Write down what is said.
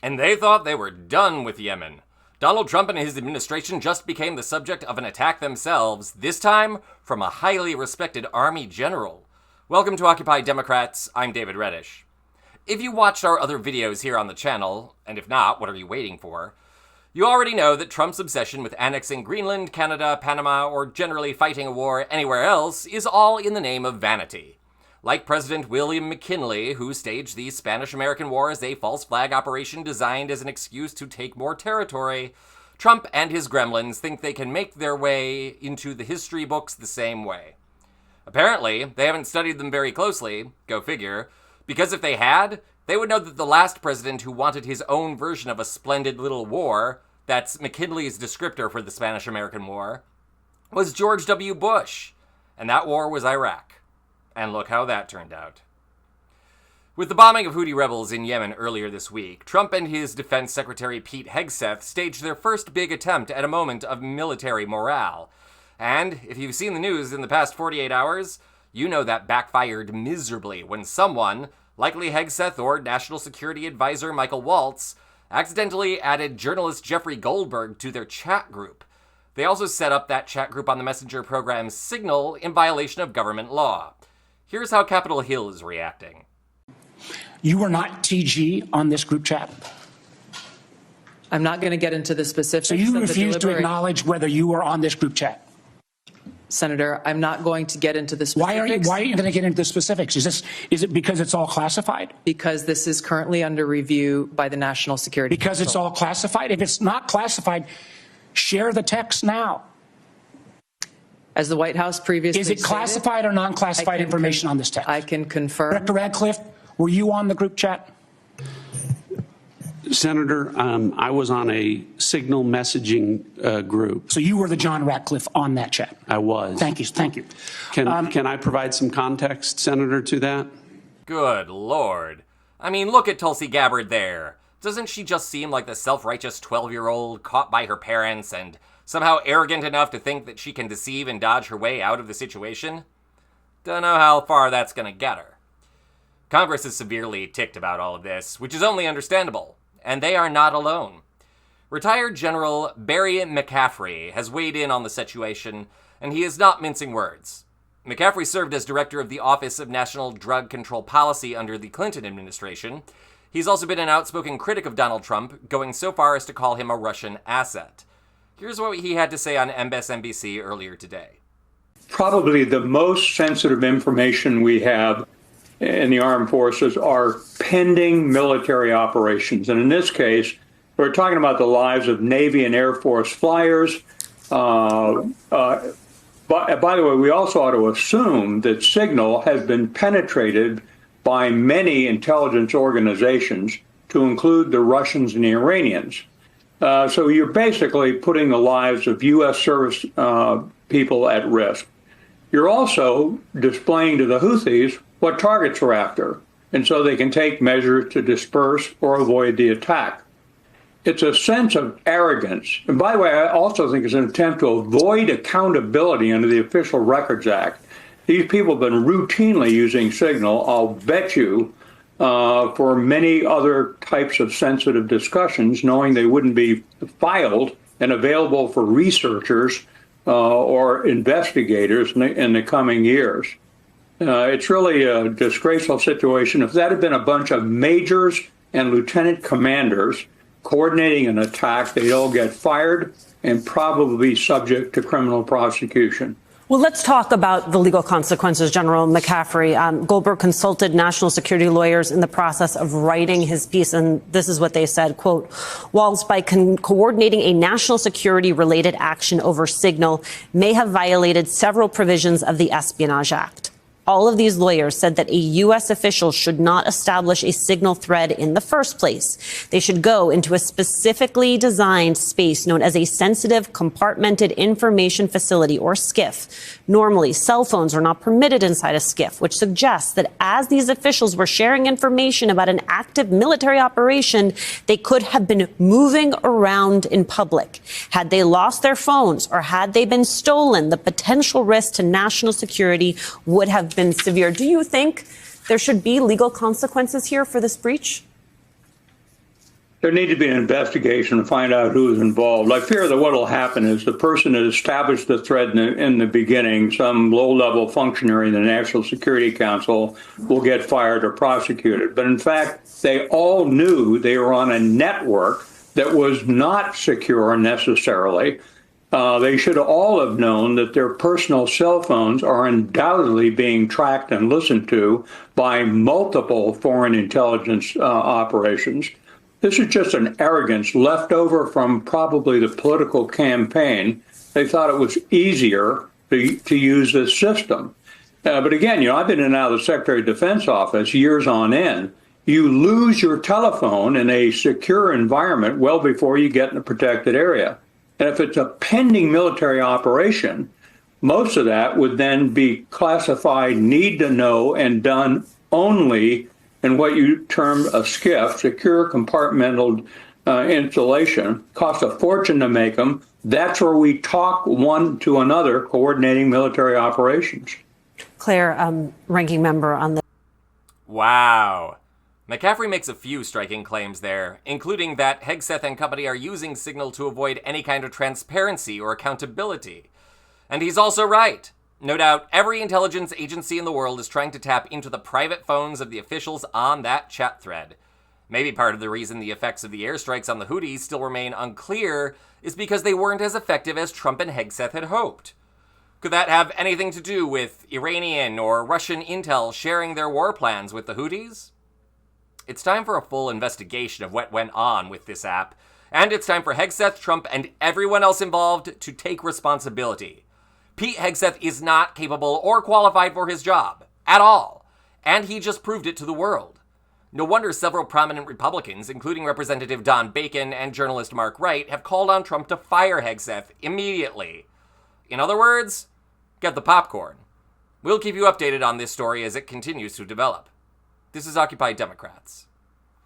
And they thought they were done with Yemen. Donald Trump and his administration just became the subject of an attack themselves, this time from a highly respected Army general. Welcome to Occupy Democrats, I'm David Reddish. If you watched our other videos here on the channel, and if not, what are you waiting for? You already know that Trump's obsession with annexing Greenland, Canada, Panama, or generally fighting a war anywhere else is all in the name of vanity. Like President William McKinley, who staged the Spanish-American War as a false flag operation designed as an excuse to take more territory, Trump and his gremlins think they can make their way into the history books the same way. Apparently, they haven't studied them very closely, go figure, because if they had, they would know that the last president who wanted his own version of a splendid little war, that's McKinley's descriptor for the Spanish-American War, was George W. Bush, and that war was Iraq. And look how that turned out. With the bombing of Houthi rebels in Yemen earlier this week, Trump and his Defense Secretary Pete Hegseth staged their first big attempt at a moment of military morale. And if you've seen the news in the past 48 hours, you know that backfired miserably when someone, likely Hegseth or National Security Advisor Michael Waltz, accidentally added journalist Jeffrey Goldberg to their chat group. They also set up that chat group on the messenger program Signal in violation of government law. Here's how Capitol Hill is reacting. You were not TG on this group chat? I'm not going to get into the specifics. So you refuse to acknowledge whether you were on this group chat? Senator, I'm not going to get into the specifics. Why are you going to get into the specifics? Is it because it's all classified? Because this is currently under review by the National Security Council. Because it's all classified? If it's not classified, share the text now. As the White House previously stated, is it classified or non-classified information on this text? I can confirm. Director Radcliffe, were you on the group chat? Senator, I was on a Signal messaging group. So you were the John Ratcliffe on that chat? I was. Thank you. Thank you. Can I provide some context, Senator, to that? Good Lord. I mean, look at Tulsi Gabbard there. Doesn't she just seem like the self-righteous 12-year-old caught by her parents and somehow arrogant enough to think that she can deceive and dodge her way out of the situation? Don't know how far that's gonna get her. Congress is severely ticked about all of this, which is only understandable, and they are not alone. Retired General Barry McCaffrey has weighed in on the situation, and he is not mincing words. McCaffrey served as director of the Office of National Drug Control Policy under the Clinton administration. He's also been an outspoken critic of Donald Trump, going so far as to call him a Russian asset. Here's what he had to say on MSNBC earlier today. Probably the most sensitive information we have in the armed forces are pending military operations. And in this case, we're talking about the lives of Navy and Air Force flyers. But by the way, we also ought to assume that Signal has been penetrated by many intelligence organizations, to include the Russians and the Iranians. So you're basically putting the lives of U.S. service people at risk. You're also displaying to the Houthis what targets are after, and so they can take measures to disperse or avoid the attack. It's a sense of arrogance. And by the way, I also think it's an attempt to avoid accountability under the Official Records Act. These people have been routinely using Signal, I'll bet you, for many other types of sensitive discussions, knowing they wouldn't be filed and available for researchers or investigators in the coming years. It's really a disgraceful situation. If that had been a bunch of majors and lieutenant commanders coordinating an attack, they'd all get fired and probably be subject to criminal prosecution. Well, let's talk about the legal consequences, General McCaffrey. Goldberg consulted national security lawyers in the process of writing his piece, and this is what they said, quote, Waltz, by coordinating a national security related action over Signal, may have violated several provisions of the Espionage Act. All of these lawyers said that a U.S. official should not establish a signal thread in the first place. They should go into a specifically designed space known as a sensitive compartmented information facility, or SCIF. Normally, cell phones are not permitted inside a SCIF, which suggests that as these officials were sharing information about an active military operation, they could have been moving around in public. Had they lost their phones or had they been stolen, the potential risk to national security would have been severe. Do you think there should be legal consequences here for this breach? There needs to be an investigation to find out who's involved. I fear that what will happen is the person that established the threat in the beginning, some low-level functionary in the National Security Council, will get fired or prosecuted. But in fact, they all knew they were on a network that was not secure necessarily. They should all have known that their personal cell phones are undoubtedly being tracked and listened to by multiple foreign intelligence operations. This is just an arrogance left over from probably the political campaign. They thought it was easier to use this system. But again, I've been in and out of the Secretary of Defense office years on end. You lose your telephone in a secure environment well before you get in a protected area. And if it's a pending military operation, most of that would then be classified, need to know, and done only in what you term a SCIF, secure compartmental installation. Costs a fortune to make them. That's where we talk one to another, coordinating military operations. Claire, ranking member on the. Wow. McCaffrey makes a few striking claims there, including that Hegseth and company are using Signal to avoid any kind of transparency or accountability. And he's also right. No doubt, every intelligence agency in the world is trying to tap into the private phones of the officials on that chat thread. Maybe part of the reason the effects of the airstrikes on the Houthis still remain unclear is because they weren't as effective as Trump and Hegseth had hoped. Could that have anything to do with Iranian or Russian intel sharing their war plans with the Houthis? It's time for a full investigation of what went on with this app, and it's time for Hegseth, Trump, and everyone else involved to take responsibility. Pete Hegseth is not capable or qualified for his job, at all, and he just proved it to the world. No wonder several prominent Republicans, including Representative Don Bacon and journalist Mark Wright, have called on Trump to fire Hegseth immediately. In other words, get the popcorn. We'll keep you updated on this story as it continues to develop. This is Occupy Democrats.